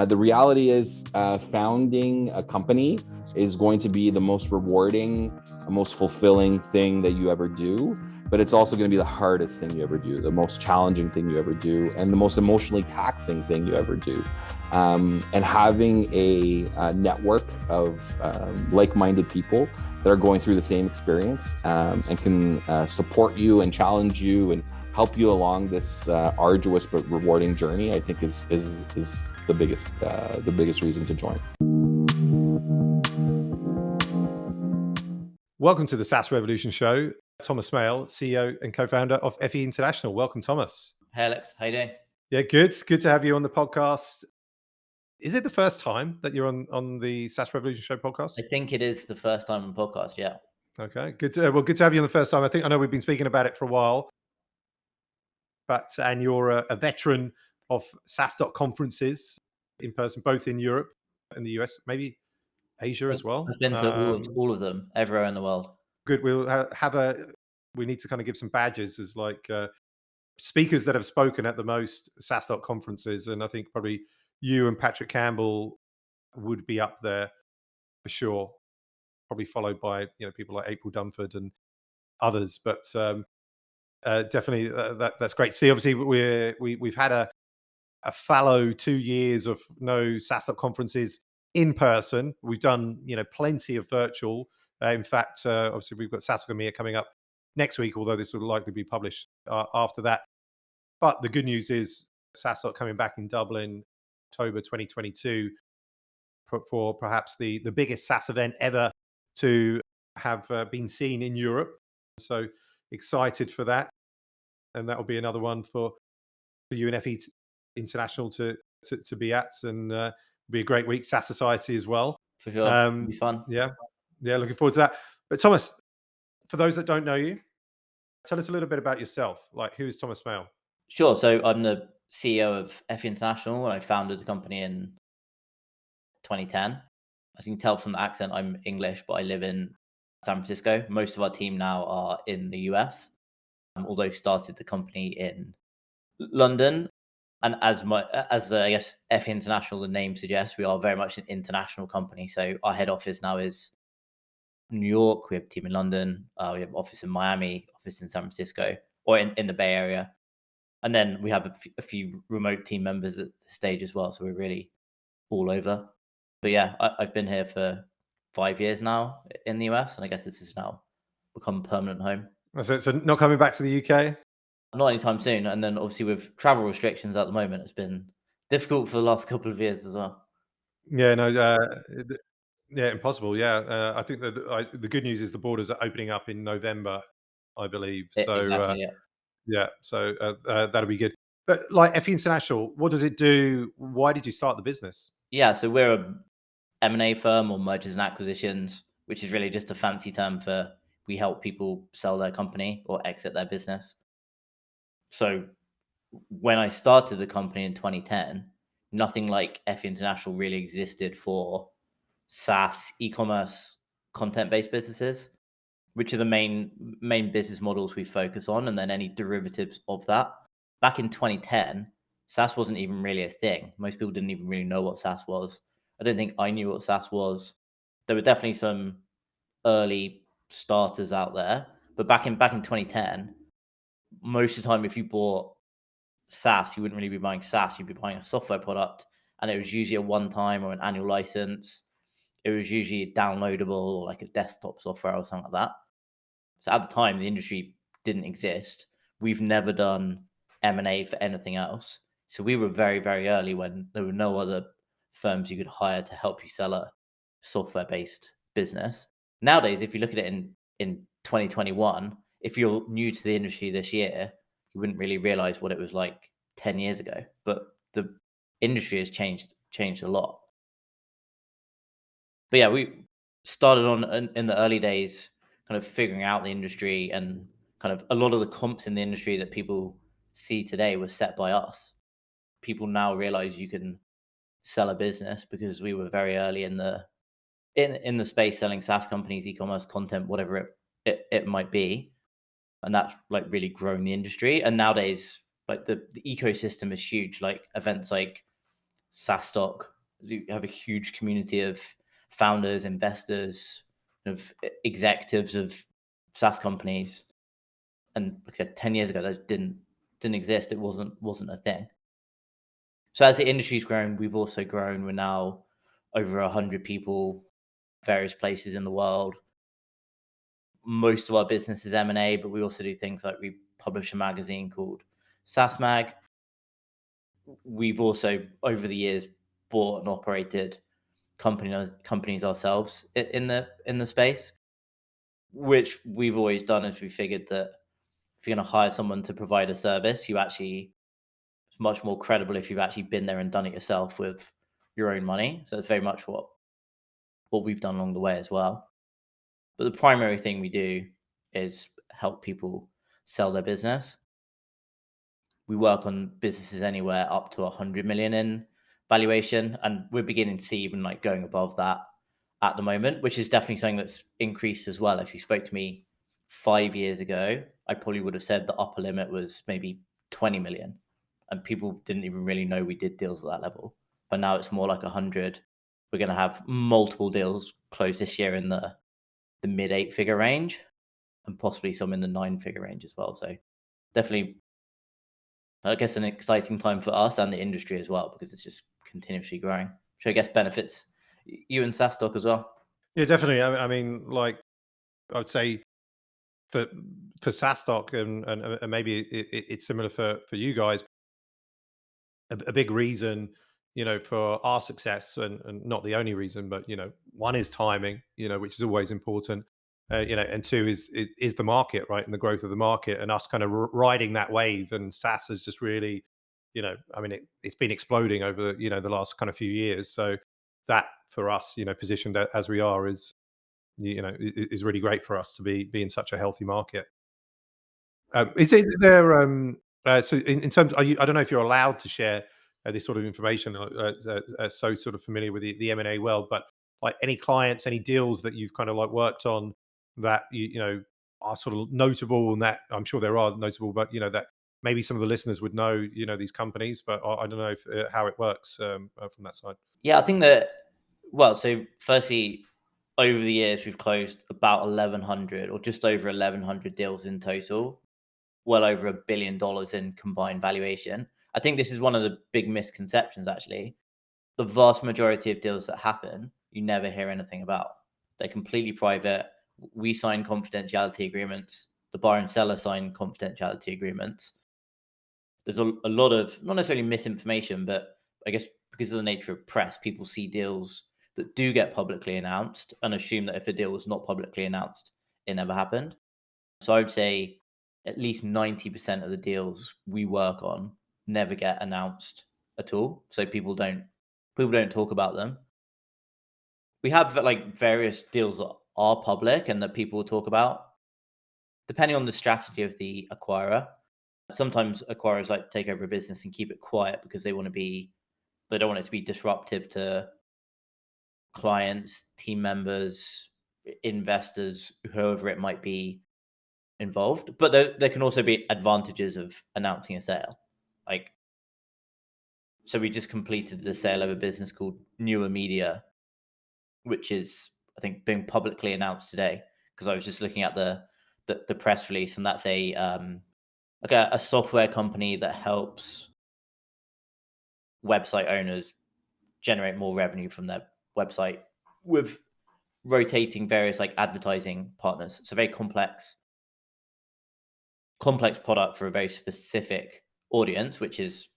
The reality is founding a company is going to be the most rewarding, most fulfilling thing that you ever do, but it's also going to be the hardest thing you ever do, the most challenging thing you ever do, and the most emotionally taxing thing you ever do. And having a network of like-minded people that are going through the same experience and can support you and challenge you and help you along this arduous but rewarding journey, I think is the biggest reason to join. Welcome to the SaaS Revolution Show. Thomas Smale, CEO and co-founder of FE International. Welcome, Thomas. Hey, Alex. How you doing? Yeah, good. Good to have you on the podcast. Is it the first time that you're on the SaaS Revolution Show podcast? I think it is the first time on the podcast, yeah. Okay, good. Good to have you on the first time. I know we've been speaking about it for a while, and you're a veteran of SaaStock conferences in person, both in Europe and the US, maybe Asia as well. I've been to all of them, everywhere in the world. Good. We'll we need to kind of give some badges as like speakers that have spoken at the most SaaStock conferences, and I think probably you and Patrick Campbell would be up there for sure. Probably followed by people like April Dunford and others, but definitely that's great to see. Obviously, we've had a fallow 2 years of no SaaStock conferences in person. We've done plenty of virtual. In fact, obviously we've got SaaStock EMEA coming up next week, although this will likely be published after that. But the good news is SaaStock coming back in Dublin, October 2022, for perhaps the biggest SaaS event ever to have been seen in Europe. So excited for that, and that will be another one for you and FE International to be at, and be a great week. SaaS Society as well. For sure, it'll be fun. Yeah, looking forward to that. But Thomas, for those that don't know you, tell us a little bit about yourself. Like, who is Thomas Smale? Sure. So I'm the CEO of FE International, and I founded the company in 2010. As you can tell from the accent, I'm English, but I live in San Francisco. Most of our team now are in the US, although started the company in London. And as I guess FE International, the name suggests, we are very much an international company. So our head office now is New York. We have a team in London. We have an office in Miami, office in San Francisco, or in the Bay Area. And then we have a few remote team members at the stage as well. So we're really all over. But yeah, I've been here for 5 years now in the US, and I guess this has now become a permanent home. So not coming back to the UK? Not anytime soon. And then obviously with travel restrictions at the moment, it's been difficult for the last couple of years as well. Yeah, no, impossible. Yeah, I think that the good news is the borders are opening up in November, I believe. So exactly, yeah. So that'll be good. But like FE International, what does it do? Why did you start the business? Yeah, so we're a M&A firm, or mergers and acquisitions, which is really just a fancy term for we help people sell their company or exit their business. So when I started the company in 2010, nothing like FE International really existed for SaaS, e-commerce, content-based businesses, which are the main business models we focus on, and then any derivatives of that. Back in 2010, SaaS wasn't even really a thing. Most people didn't even really know what SaaS was. I don't think I knew what SaaS was. There were definitely some early starters out there, but back in 2010, most of the time, if you bought SaaS, you wouldn't really be buying SaaS. You'd be buying a software product, and it was usually a one-time or an annual license. It was usually downloadable or like a desktop software or something like that. So at the time, the industry didn't exist. We've never done M&A for anything else. So we were very, very early when there were no other firms you could hire to help you sell a software-based business. Nowadays, if you look at it in 2021, if you're new to the industry this year, you wouldn't really realize what it was like 10 years ago. But the industry has changed a lot. But yeah, we started in the early days kind of figuring out the industry, and kind of a lot of the comps in the industry that people see today was set by us. People now realize you can sell a business because we were very early in the space selling SaaS companies, e-commerce, content, whatever it might be. And that's like really grown the industry. And nowadays, like the ecosystem is huge. Like events like SaaStock. You have a huge community of founders, investors, of executives of SaaS companies. And like I said, 10 years ago, those didn't exist. It wasn't a thing. So as the industry's grown, we've also grown. We're now over 100 people, various places in the world. Most of our business is M&A, but we also do things like we publish a magazine called SaaS Mag. We've also, over the years, bought and operated companies ourselves in the space, which we've always done is we figured that if you're going to hire someone to provide a service, it's much more credible if you've actually been there and done it yourself with your own money. So it's very much what we've done along the way as well. But the primary thing we do is help people sell their business. We work on businesses anywhere up to 100 million in valuation, and we're beginning to see even like going above that at the moment, which is definitely something that's increased as well. If you spoke to me 5 years ago, I probably would have said the upper limit was maybe 20 million, and people didn't even really know we did deals at that level. But now it's more like 100. We're going to have multiple deals close this year in the mid 8-figure range, and possibly some in the 9-figure range as well. So definitely, I guess, an exciting time for us and the industry as well, because it's just continuously growing, which I guess benefits you and SaaStock as well. Yeah, definitely. I mean, like I would say for SaaStock and maybe it's similar for you guys. A big reason, for our success, and not the only reason, but one is timing, which is always important. And two is the market, right, and the growth of the market, and us kind of riding that wave. And SaaS has just really, I mean, it's been exploding over the last kind of few years. So that for us, positioned as we are, is is really great for us to be in such a healthy market. Is there so in terms, I don't know if you're allowed to share this sort of information, so sort of familiar with the M&A world, but like any clients, any deals that you've kind of like worked on that are sort of notable, and that I'm sure there are notable, but that maybe some of the listeners would know these companies, but I don't know if, how it works from that side. Yeah, I think that, well, so firstly, over the years, we've closed about 1,100 or just over 1,100 deals in total, well over $1 billion in combined valuation. I think this is one of the big misconceptions, actually. The vast majority of deals that happen, you never hear anything about. They're completely private. We sign confidentiality agreements. The buyer and seller sign confidentiality agreements. There's a lot of, not necessarily misinformation, but I guess because of the nature of press, people see deals that do get publicly announced and assume that if a deal was not publicly announced, it never happened. So I would say at least 90% of the deals we work on never get announced at all. So people don't talk about them. We have like various deals that are public and that people will talk about, depending on the strategy of the acquirer. Sometimes acquirers like to take over a business and keep it quiet because they don't want it to be disruptive to clients, team members, investors, whoever it might be involved. But there can also be advantages of announcing a sale. Like, so we just completed the sale of a business called Newer Media, which is, I think, being publicly announced today, because I was just looking at the press release, and that's a software company that helps website owners generate more revenue from their website with rotating various like advertising partners. So very complex product for a very specific audience, which is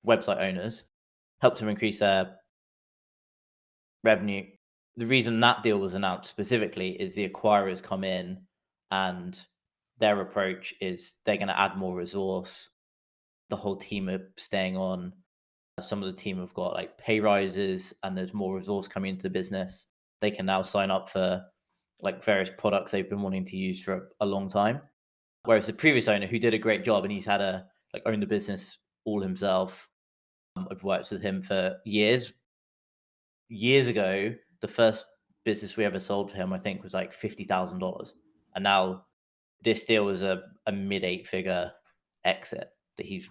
website owners, helps them increase their revenue. The reason that deal was announced specifically is the acquirers come in and their approach is they're going to add more resource. The whole team are staying on. Some of the team have got like pay rises and there's more resource coming into the business. They can now sign up for like various products they've been wanting to use for a long time. Whereas the previous owner, who did a great job and he's had owned the business all himself. I've worked with him for years. Years ago, the first business we ever sold for him, I think, was like $50,000. And now this deal was a mid 8-figure exit that he's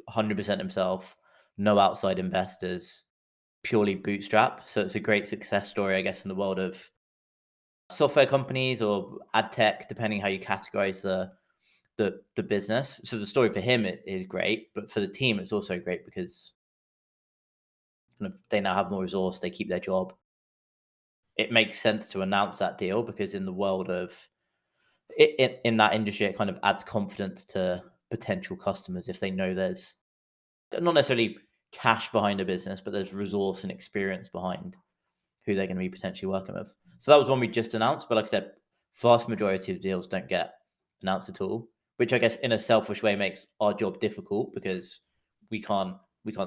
100% himself, no outside investors. purely bootstrap. So it's a great success story, I guess, in the world of software companies or ad tech, depending how you categorize the business. So the story for him is great, but for the team, it's also great because kind of they now have more resource, they keep their job. It makes sense to announce that deal because in the world of in that industry, it kind of adds confidence to potential customers if they know there's not necessarily cash behind a business, but there's resource and experience behind who they're going to be potentially working with. So that was one we just announced, but like I said, vast majority of deals don't get announced at all, which I guess in a selfish way makes our job difficult because we can't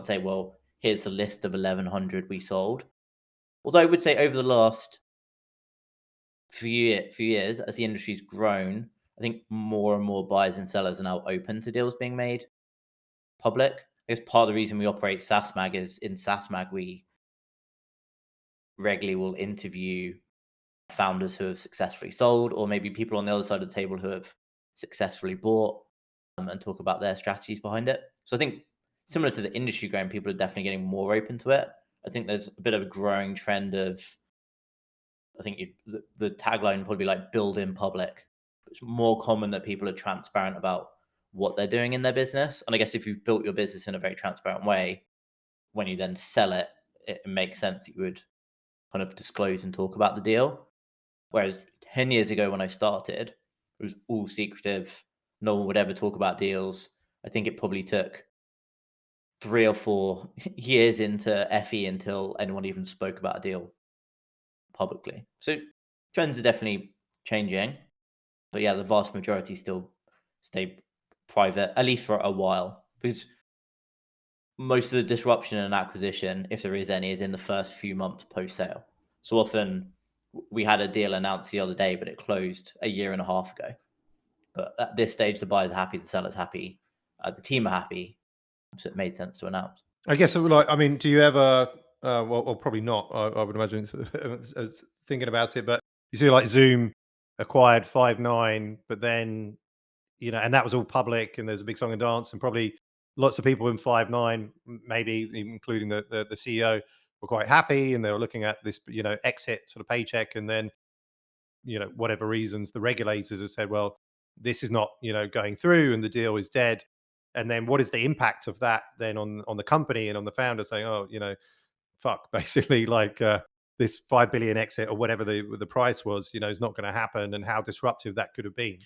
say, well, here's a list of 1,100 we sold. Although I would say over the last few years, as the industry's grown, I think more and more buyers and sellers are now open to deals being made public. I guess part of the reason we operate SaaS Mag is in SaaS Mag, we regularly will interview founders who have successfully sold, or maybe people on the other side of the table who have successfully bought, and talk about their strategies behind it. So I think similar to the industry growing, people are definitely getting more open to it. I think there's a bit of a growing trend of, I think the tagline would probably be like build in public. It's more common that people are transparent about what they're doing in their business. And I guess if you've built your business in a very transparent way, when you then sell it, it makes sense that you would kind of disclose and talk about the deal. Whereas 10 years ago when I started, it was all secretive. No one would ever talk about deals. I think it probably took 3 or 4 years into FE until anyone even spoke about a deal publicly. So trends are definitely changing. But yeah, the vast majority still stay private, at least for a while. Because most of the disruption in an acquisition, if there is any, is in the first few months post-sale. So often we had a deal announced the other day, but it closed a year and a half ago. But at this stage, the buyer's happy, the seller's happy, the team are happy. So it made sense to announce. I guess it would like, I mean, do you ever, well, probably not, I would imagine, as thinking about it, but you see like Zoom acquired Five9, but then, you know, and that was all public and there's a big song and dance and probably lots of people in Five9, maybe including the CEO, were quite happy and they were looking at this, you know, exit sort of paycheck. And then, you know, whatever reasons, the regulators have said, well, this is not, you know, going through and the deal is dead. And then what is the impact of that then on the company and on the founder saying, oh, you know, fuck, basically like this 5 billion exit or whatever the price was, you know, is not going to happen, and how disruptive that could have been.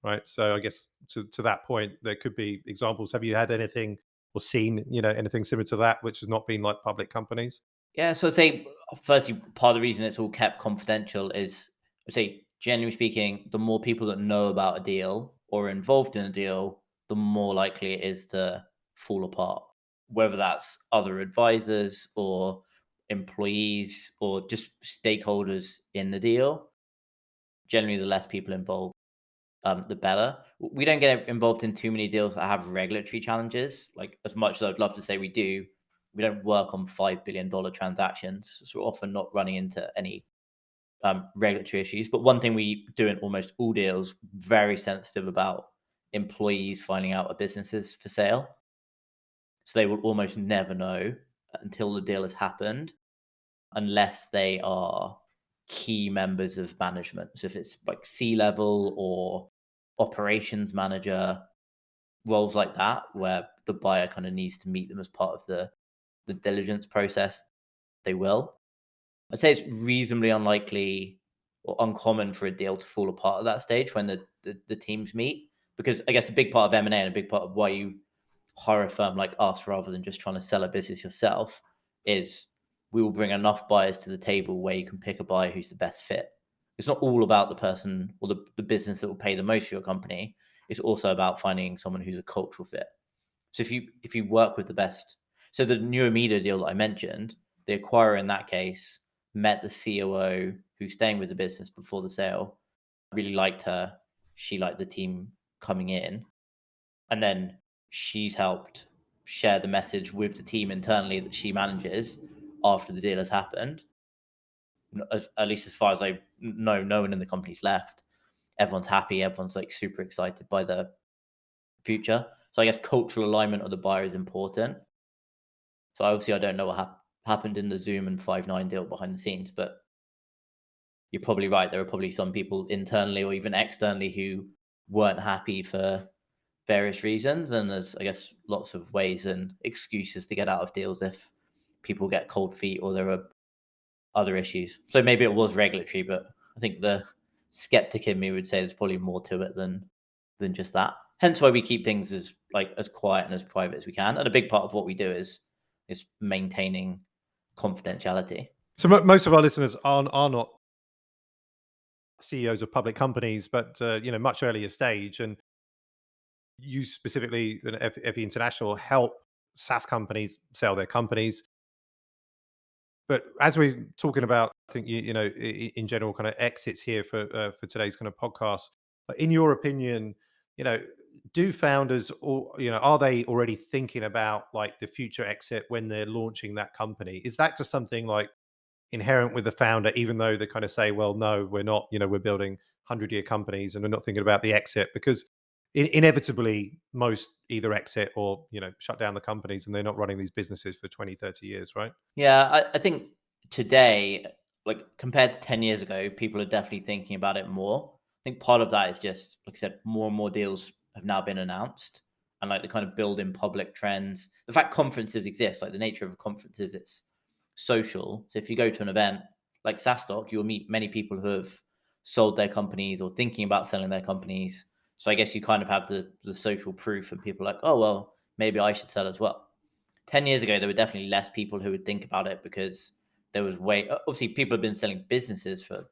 Right. So I guess to that point, there could be examples. Have you had anything or seen, you know, anything similar to that, which has not been like public companies? Yeah, so I'd say firstly, part of the reason it's all kept confidential is, I'd say, generally speaking, the more people that know about a deal or are involved in a deal, the more likely it is to fall apart. Whether that's other advisors or employees or just stakeholders in the deal, generally the less people involved, the better. We don't get involved in too many deals that have regulatory challenges. Like, as much as I'd love to say we do, we don't work on $5 billion transactions. So we're often not running into any regulatory issues. But one thing we do in almost all deals, very sensitive about employees finding out a business is for sale. So they will almost never know until the deal has happened, unless they are key members of management. So if it's like C-level or operations manager, roles like that, where the buyer kind of needs to meet them as part of the diligence process, they will. I'd say it's reasonably unlikely or uncommon for a deal to fall apart at that stage when the teams meet, because I guess a big part of M&A and a big part of why you hire a firm like us rather than just trying to sell a business yourself is we will bring enough buyers to the table where you can pick a buyer who's the best fit. It's not all about the person or the business that will pay the most for your company. It's also about finding someone who's a cultural fit. So if you work with the best, so the New Media deal that I mentioned, the acquirer in that case met the COO who's staying with the business before the sale, really liked her. She liked the team coming in. And then she's helped share the message with the team internally that she manages after the deal has happened. At least as far as I know, no one in the company's left. Everyone's happy. Everyone's like super excited by the future. So I guess cultural alignment of the buyer is important. So obviously I don't know what happened in the Zoom and Five9 deal behind the scenes, but you're probably right. There are probably some people internally or even externally who weren't happy for various reasons. And there's, I guess, lots of ways and excuses to get out of deals if people get cold feet or there are other issues. So maybe it was regulatory, but I think the skeptic in me would say there's probably more to it than just that. Hence why we keep things as quiet and as private as we can. And a big part of what we do is maintaining confidentiality. So most of our listeners are not CEOs of public companies, but much earlier stage. And you specifically, FE International, help SaaS companies sell their companies. But as we're talking about, I think in general, kind of exits here for today's kind of podcast. In your opinion, do founders, or are they already thinking about like the future exit when they're launching that company? Is that just something like inherent with the founder, even though they kind of say, well, no, we're not, we're building 100-year companies and we're not thinking about the exit? Because inevitably most either exit or shut down the companies, and they're not running these businesses for 20, 30 years, right? Yeah, I think today, like compared to 10 years ago, people are definitely thinking about it more. I think part of that is just, like I said, more and more deals have now been announced, and like the kind of building public trends. The fact conferences exist, like the nature of conferences, it's social. So if you go to an event like SaaStock, you'll meet many people who have sold their companies or thinking about selling their companies. So I guess you kind of have the social proof, and people are like, oh, well, maybe I should sell as well. 10 years ago, there were definitely less people who would think about it because there was obviously people have been selling businesses for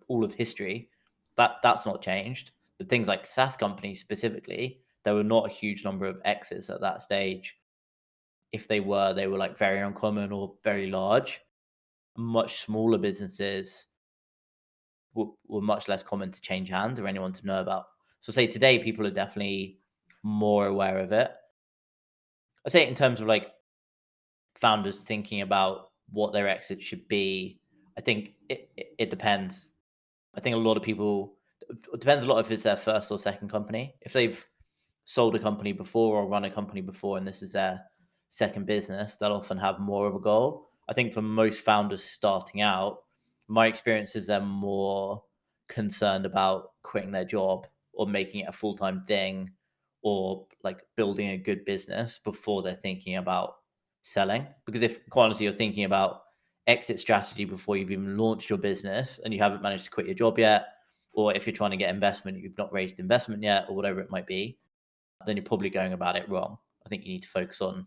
all of history. That's not changed. But things like SaaS companies specifically, there were not a huge number of exits at that stage. If they were like very uncommon or very large. Much smaller businesses were much less common to change hands or anyone to know about. So say today, people are definitely more aware of it. I'd say in terms of like founders thinking about what their exit should be, I think it depends. I think a lot of people, it depends a lot if it's their first or second company. If they've sold a company before or run a company before and this is their second business, they'll often have more of a goal. I think for most founders starting out, my experience is they're more concerned about quitting their job or making it a full-time thing or like building a good business before they're thinking about selling. Because if, quite honestly, you're thinking about exit strategy before you've even launched your business and you haven't managed to quit your job yet, or if you're trying to get investment, you've not raised investment yet, or whatever it might be, then you're probably going about it wrong. I think you need to focus on,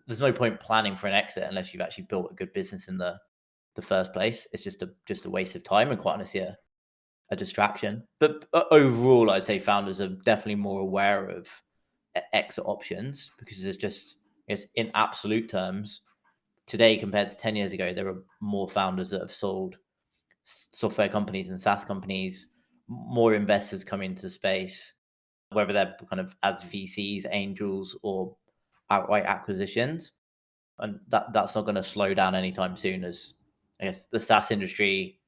there's no point planning for an exit unless you've actually built a good business in the first place. It's just a waste of time and quite honestly a distraction. But overall, I'd say founders are definitely more aware of exit options because it's in absolute terms, today compared to 10 years ago, there are more founders that have sold software companies and SaaS companies, more investors come into the space, whether they're kind of as VCs, angels, or outright acquisitions. And that's not going to slow down anytime soon, as I guess the SaaS industry,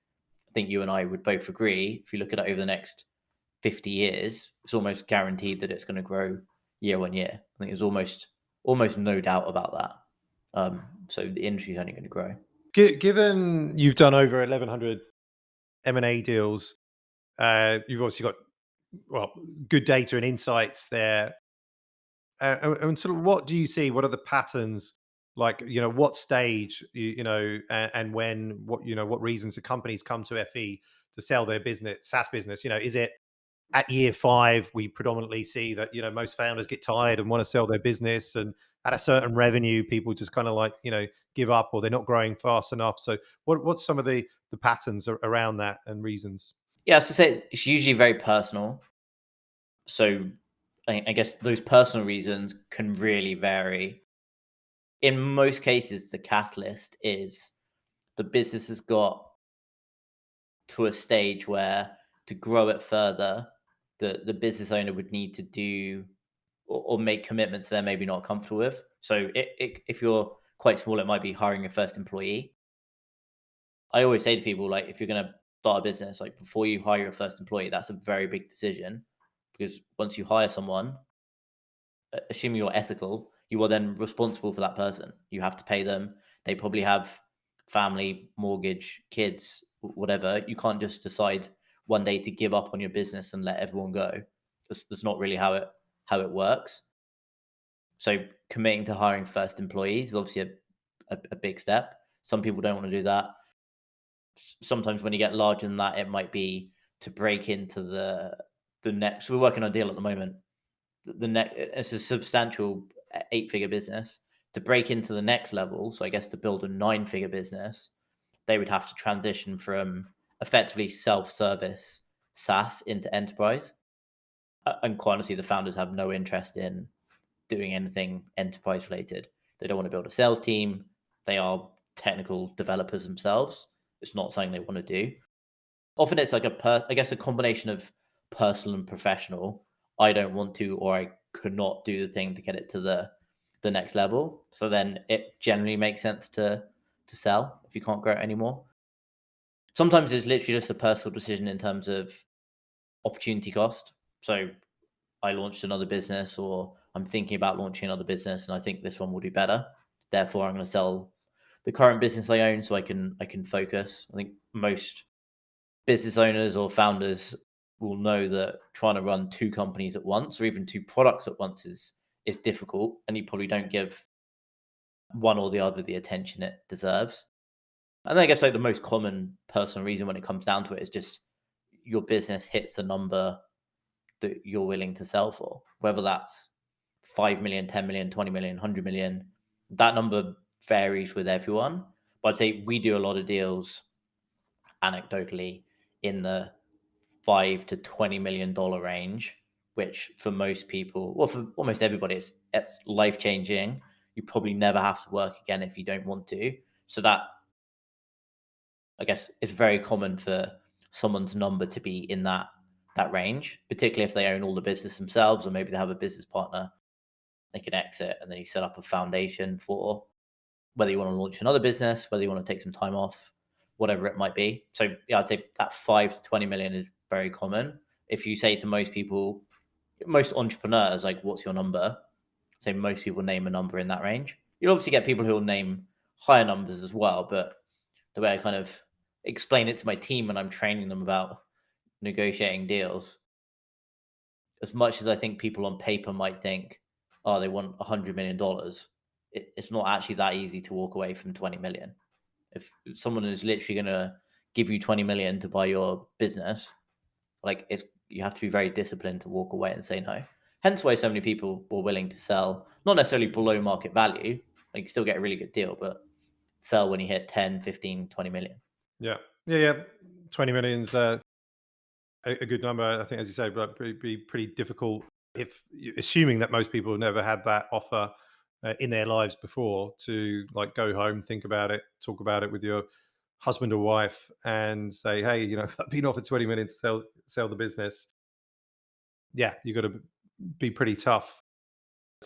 I think you and I would both agree, if you look at it over the next 50 years, it's almost guaranteed that it's going to grow year on year. I think there's almost no doubt about that. So the industry is only going to grow. Given you've done over 1,100 M&A deals, you've obviously got good data and insights there. And sort of what do you see? What are the patterns? Like, what stage, and when, what reasons do companies come to FE to sell their business, SaaS business? Is it at year 5, we predominantly see that, most founders get tired and want to sell their business, and at a certain revenue, people just kind of like, give up, or they're not growing fast enough. So what's some of the patterns around that and reasons? Yeah, so say it's usually very personal. So I guess those personal reasons can really vary. In most cases, the catalyst is the business has got to a stage where to grow it further, the business owner would need to do or make commitments they're maybe not comfortable with. So if you're quite small, it might be hiring your first employee. I always say to people, like, if you're going to start a business, like before you hire your first employee, that's a very big decision, because once you hire someone, assuming you're ethical, you are then responsible for that person. You have to pay them. They probably have family, mortgage, kids, whatever. You can't just decide one day to give up on your business and let everyone go. That's not really how it works. So committing to hiring first employees is obviously a big step. Some people don't want to do that. Sometimes when you get larger than that, it might be to break into the next. We're working on a deal at the moment. The next, it's a substantial 8-figure business. To break into the next level, so I guess to build a 9-figure business, they would have to transition from effectively self-service SaaS into enterprise. And quite honestly, the founders have no interest in doing anything enterprise related. They don't want to build a sales team. They are technical developers themselves. It's not something they want to do. Often it's like I guess a combination of personal and professional. I don't want to, or I could not do the thing to get it to the next level. So then it generally makes sense to sell if you can't grow it anymore. Sometimes it's literally just a personal decision in terms of opportunity cost. So I launched another business, or I'm thinking about launching another business, and I think this one will do better. Therefore, I'm going to sell the current business I own so I can focus. I think most business owners or founders will know that trying to run 2 companies at once, or even 2 products at once, is difficult, and you probably don't give one or the other the attention it deserves. And I guess like the most common personal reason when it comes down to it is just your business hits the number that you're willing to sell for, whether that's 5 million, 10 million, 20 million, 100 million. That number varies with everyone. But I'd say we do a lot of deals anecdotally in the $5 to $20 million range, which for most people, well, for almost everybody, it's life changing. You probably never have to work again if you don't want to. So that, I guess, it's very common for someone's number to be in that range, particularly if they own all the business themselves, or maybe they have a business partner. They can exit, and then you set up a foundation for whether you want to launch another business, whether you want to take some time off, whatever it might be. So yeah, I'd say that 5 to 20 million is very common. If you say to most people, most entrepreneurs, like, what's your number? Say most people name a number in that range. You'll obviously get people who will name higher numbers as well, but the way I kind of explain it to my team when I'm training them about negotiating deals, as much as I think people on paper might think, oh, they want $100 million, it's not actually that easy to walk away from 20 million. If someone is literally going to give you 20 million to buy your business, like, you have to be very disciplined to walk away and say no. Hence why so many people were willing to sell, not necessarily below market value. Like, you still get a really good deal, but sell when you hit 10, 15, 20 million. Yeah. 20 million's a good number. I think, as you say, but be pretty difficult if, assuming that most people have never had that offer in their lives before, to like go home, think about it, talk about it with your husband or wife, and say, hey, I've been offered 20 million to sell the business. Yeah, you got to be pretty tough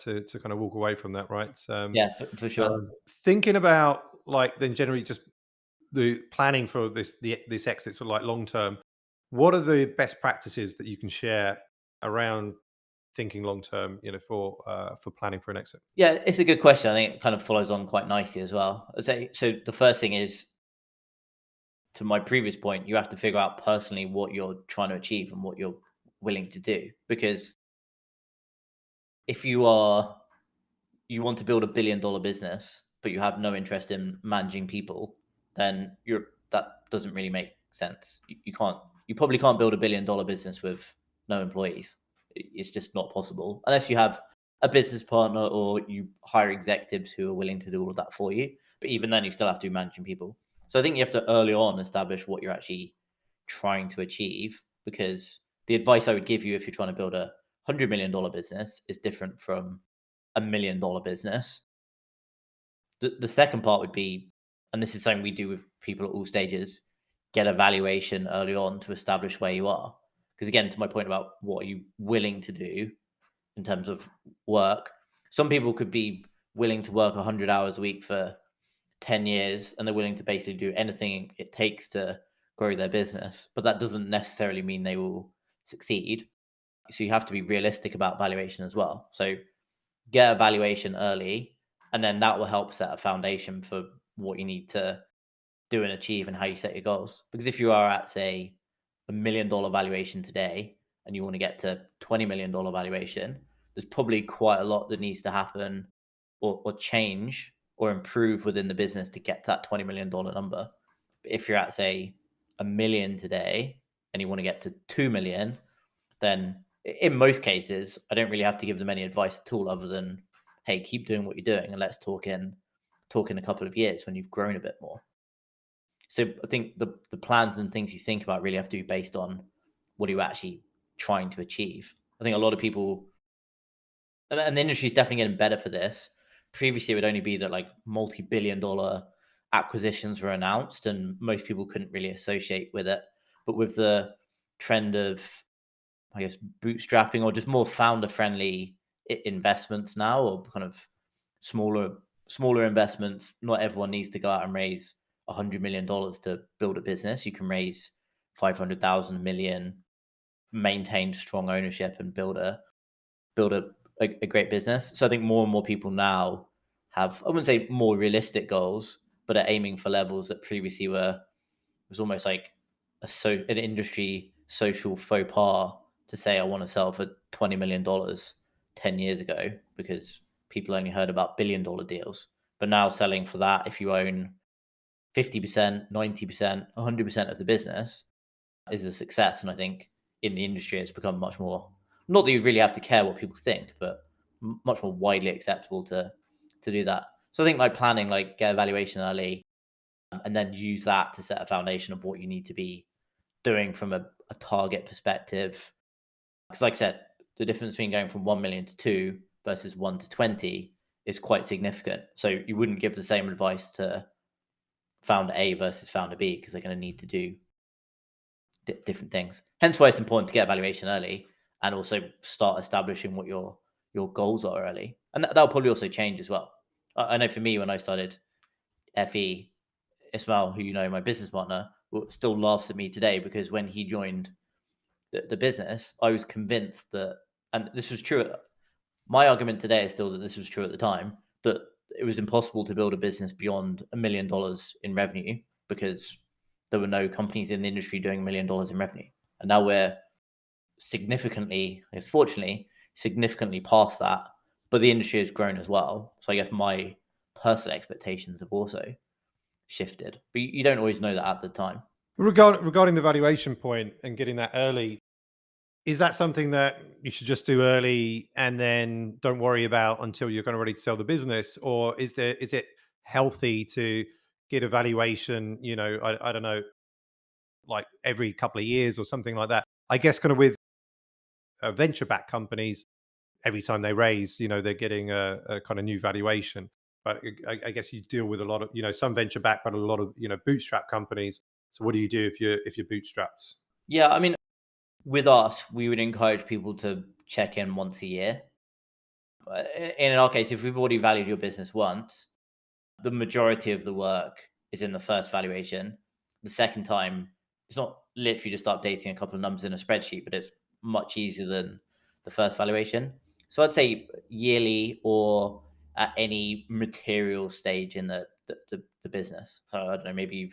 to kind of walk away from that, right? Yeah, for sure. Thinking about, like, then generally just the planning for this exit, sort of like long term, what are the best practices that you can share around thinking long term, for planning for an exit? Yeah, it's a good question. I think it kind of follows on quite nicely as well. So the first thing is, to my previous point, you have to figure out personally what you're trying to achieve and what you're willing to do. Because if you want to build $1 billion business, but you have no interest in managing people, then that doesn't really make sense. You probably can't build $1 billion business with no employees. It's just not possible unless you have a business partner or you hire executives who are willing to do all of that for you. But even then, you still have to be managing people. So I think you have to early on establish what you're actually trying to achieve, because the advice I would give you if you're trying to build a $100 million business is different from $1 million business. The second part would be, and this is something we do with people at all stages, get a valuation early on to establish where you are. Because again, to my point about what are you willing to do in terms of work, some people could be willing to work 100 hours a week for 10 years, and they're willing to basically do anything it takes to grow their business, but that doesn't necessarily mean they will succeed. So you have to be realistic about valuation as well. So get a valuation early, and then that will help set a foundation for what you need to do and achieve and how you set your goals. Because if you are at, say, $1 million valuation today and you want to get to $20 million valuation, there's probably quite a lot that needs to happen or change or improve within the business to get to that $20 million number. But if you're at, say, $1 million today and you want to get to 2 million, then in most cases, I don't really have to give them any advice at all other than, hey, keep doing what you're doing and let's talk in a couple of years when you've grown a bit more. So I think the plans and things you think about really have to be based on what are you actually trying to achieve. I think a lot of people, and the industry is definitely getting better for this. Previously, it would only be that like multi-billion-dollar acquisitions were announced and most people couldn't really associate with it. But with the trend of, I guess, bootstrapping or just more founder-friendly investments now, or kind of smaller investments, not everyone needs to go out and raise $100 million to build a business. You can raise 500,000 million, maintain strong ownership, and build a great business. So I think more and more people now have, I wouldn't say more realistic goals, but are aiming for levels that previously was almost like an industry social faux pas to say I want to sell for $20 million 10 years ago because people only heard about billion-dollar deals. But now selling for that, if you own 50%, 90%, 100% of the business, is a success. And I think in the industry, it's become much more, not that you really have to care what people think, but much more widely acceptable to do that. So I think like planning, like get a valuation early, and then use that to set a foundation of what you need to be doing from a target perspective. Because like I said, the difference between going from 1 million to 2 versus 1 to 20 is quite significant. So you wouldn't give the same advice to founder A versus founder B because they're going to need to do different things. Hence why it's important to get a valuation early and also start establishing what your goals are early. And that'll probably also change as well. I know for me, when I started FE, Ismail, who you know, my business partner, still laughs at me today because when he joined the business, I was convinced that, and this was true. My argument today is still that this was true at the time, that it was impossible to build a business beyond $1 million in revenue because there were no companies in the industry doing $1 million in revenue. And now we're significantly, fortunately, significantly past that, but the industry has grown as well. So I guess my personal expectations have also shifted, but you don't always know that at the time. Regarding the valuation point and getting that early, is that something that you should just do early and then don't worry about until you're kind of ready to sell the business? Or is it healthy to get a valuation, I don't know, like every couple of years or something like that? I guess kind of with venture-backed companies, every time they raise, they're getting a kind of new valuation. But I guess you deal with a lot of, some venture-backed, but a lot of, bootstrap companies. So what do you do if you're bootstrapped? Yeah, I mean, with us, we would encourage people to check in once a year. In our case, if we've already valued your business once, the majority of the work is in the first valuation. The second time, it's not literally just updating a couple of numbers in a spreadsheet, but it's much easier than the first valuation. So I'd say yearly or at any material stage in the business. So I don't know, maybe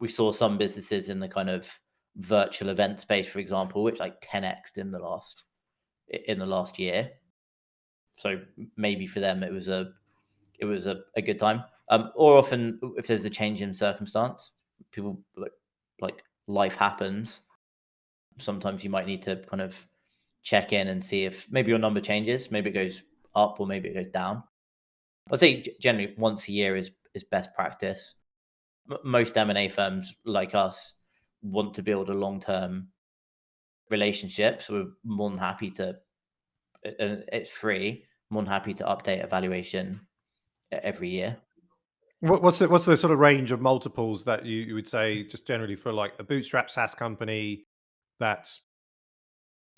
we saw some businesses in the kind of virtual event space, for example, which like 10x'd in the last year. So maybe for them it was a good time. Or often if there's a change in circumstance, people like life happens. Sometimes you might need to kind of check in and see if maybe your number changes, maybe it goes up or maybe it goes down. I'd say generally once a year is best practice. Most M&A firms like us want to build a long-term relationship, so we're more than happy to, and it's free, more than happy to update a valuation every year. What's the sort of range of multiples that you would say just generally for like a bootstrap SaaS company that's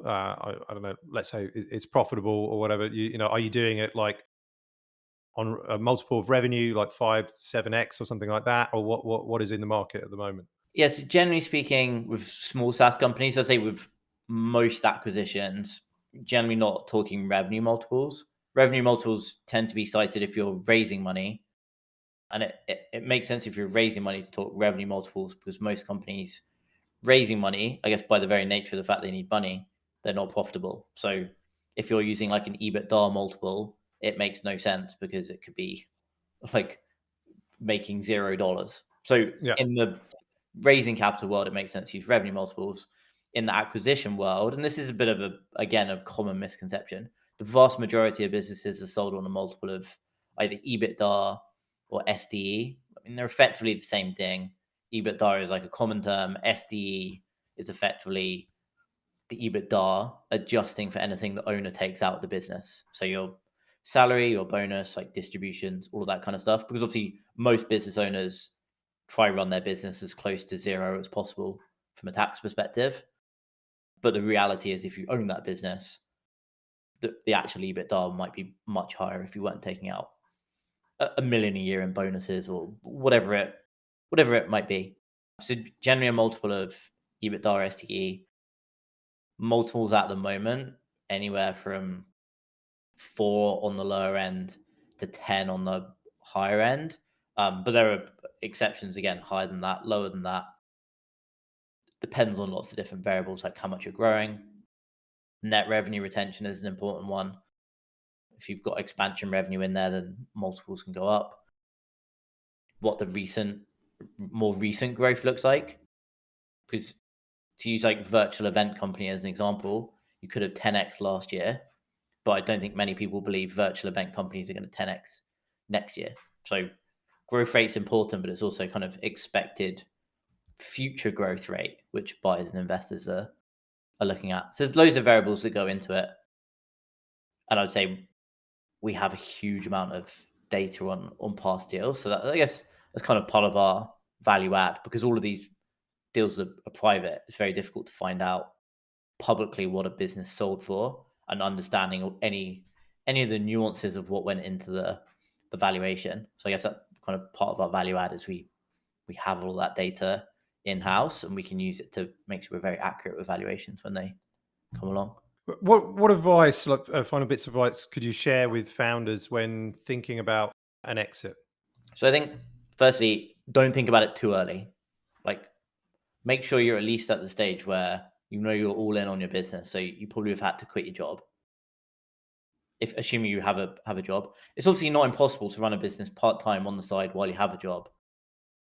I don't know, let's say it's profitable or whatever, are you doing it like on a multiple of revenue, like 5-7x or something like that? Or what is in the market at the moment? Yes, generally speaking, with small SaaS companies, I'd say with most acquisitions, generally not talking revenue multiples, revenue multiples tend to be cited if you're raising money. And it makes sense if you're raising money to talk revenue multiples, because most companies raising money, I guess by the very nature of the fact they need money, they're not profitable. So if you're using like an EBITDA multiple, it makes no sense because it could be like making $0. So Yeah. in the raising capital world, it makes sense to use revenue multiples. In the acquisition world, and this is a bit of a common misconception, the vast majority of businesses are sold on a multiple of either EBITDA or SDE. I mean, they're effectively the same thing. EBITDA is like a common term. SDE is effectively the EBITDA adjusting for anything the owner takes out of the business. So your salary, your bonus, like distributions, all of that kind of stuff. Because obviously most business owners try run their business as close to zero as possible from a tax perspective. But the reality is if you own that business, the actual EBITDA might be much higher if you weren't taking out $1 million a year in bonuses or whatever it might be. So generally a multiple of EBITDA or STE, multiples at the moment, anywhere from 4 on the lower end to 10 on the higher end. But there are exceptions, again, higher than that, lower than that. Depends on lots of different variables, like how much you're growing. Net revenue retention is an important one. If you've got expansion revenue in there, then multiples can go up. What the more recent growth looks like. Because to use like virtual event company as an example, you could have 10x last year, but I don't think many people believe virtual event companies are going to 10x next year. So growth rate's important, but it's also kind of expected future growth rate, which buyers and investors are looking at. So there's loads of variables that go into it. And I would say we have a huge amount of data on past deals. So that, I guess that's kind of part of our value add, because all of these deals are private. It's very difficult to find out publicly what a business sold for and understanding any of the nuances of what went into the valuation. So I guess that kind of part of our value add is we have all that data in-house and we can use it to make sure we're very accurate with valuations when they come along. What advice, like final bits of advice, could you share with founders when thinking about an exit? So I think, firstly, don't think about it too early. Like, make sure you're at least at the stage where you know you're all in on your business. So you probably have had to quit your job. If assuming you have a job, it's obviously not impossible to run a business part-time on the side while you have a job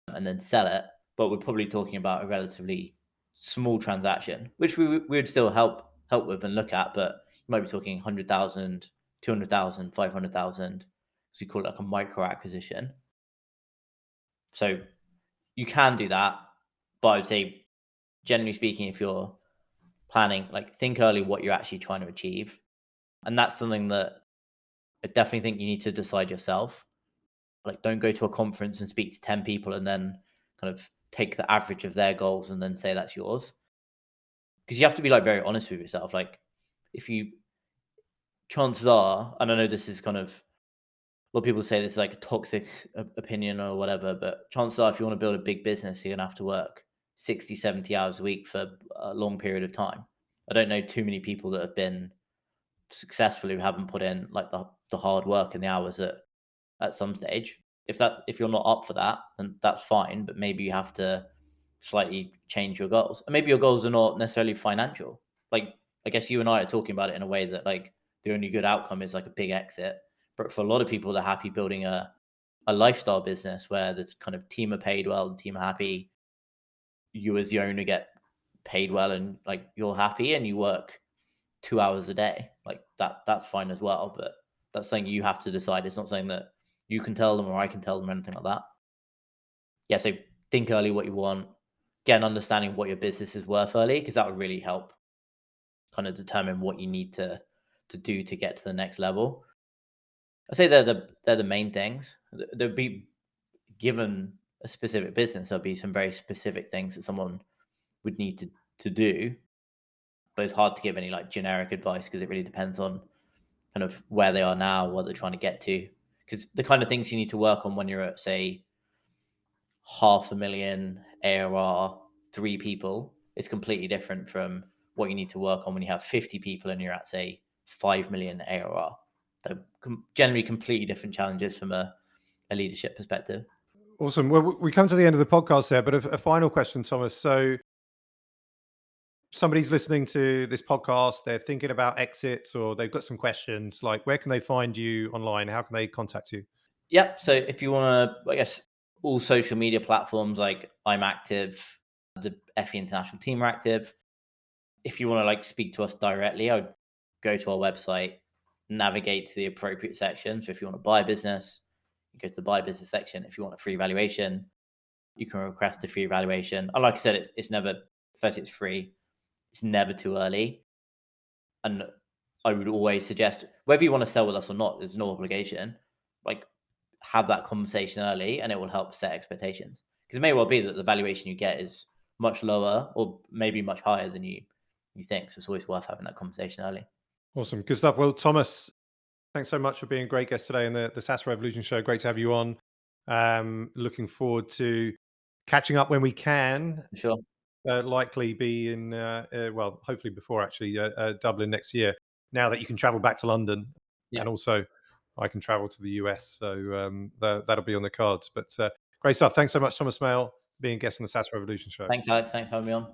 and then sell it. But we're probably talking about a relatively small transaction, which we would still help with and look at, but you might be talking 100,000, 200,000, 500,000. So you call it like a micro acquisition. So you can do that, but I would say, generally speaking, if you're planning, like, think early what you're actually trying to achieve. And that's something that I definitely think you need to decide yourself. Like, don't go to a conference and speak to 10 people and then kind of take the average of their goals and then say that's yours. Because you have to be like very honest with yourself. Like, chances are, and I know this is kind of, a lot of people say this is like a toxic opinion or whatever, but chances are if you want to build a big business, you're going to have to work 60, 70 hours a week for a long period of time. I don't know too many people that have been successful who haven't put in like the hard work and the hours at some stage. If you're not up for that, then that's fine, but maybe you have to slightly change your goals. And maybe your goals are not necessarily financial. Like, I guess you and I are talking about it in a way that like the only good outcome is like a big exit. But for a lot of people, they're happy building a lifestyle business where the kind of team are paid well, the team are happy. You as the owner get paid well and like you're happy and you work 2 hours a day. Like that's fine as well. But that's something you have to decide. It's not something that you can tell them or I can tell them or anything like that. Yeah, so think early what you want, get an understanding of what your business is worth early, because that would really help kind of determine what you need to do to get to the next level. I say they're the main things. There'd be, given a specific business, there'll be some very specific things that someone would need to do. But it's hard to give any like generic advice because it really depends on kind of where they are now, what they're trying to get to. Because the kind of things you need to work on when you're at, say, 500,000 ARR, 3 people, is completely different from what you need to work on when you have 50 people and you're at, say, 5 million ARR. They're generally completely different challenges from a leadership perspective. Awesome. Well, we come to the end of the podcast there, but a final question, Thomas. So somebody's listening to this podcast, they're thinking about exits or they've got some questions, like where can they find you online? How can they contact you? Yep. So if you want to, I guess, all social media platforms, like I'm active, the FE International team are active. If you want to like speak to us directly, I would go to our website, navigate to the appropriate section. So if you want to buy a business, you go to the buy business section. If you want a free valuation, you can request a free valuation. And like I said, it's never, first it's free. It's never too early. And I would always suggest, whether you want to sell with us or not, there's no obligation. Like, have that conversation early and it will help set expectations. Because it may well be that the valuation you get is much lower or maybe much higher than you think. So it's always worth having that conversation early. Awesome. Good stuff. Well, Thomas, thanks so much for being a great guest today on the SaaS Revolution show. Great to have you on. Looking forward to catching up when we can. Sure. Likely be in, well, hopefully before actually Dublin next year, now that you can travel back to London. Yeah. And also I can travel to the US. So that'll be on the cards. But great stuff. Thanks so much, Thomas Smale, being a guest on the SaaS Revolution show. Thanks, Alex. Thanks for having me on.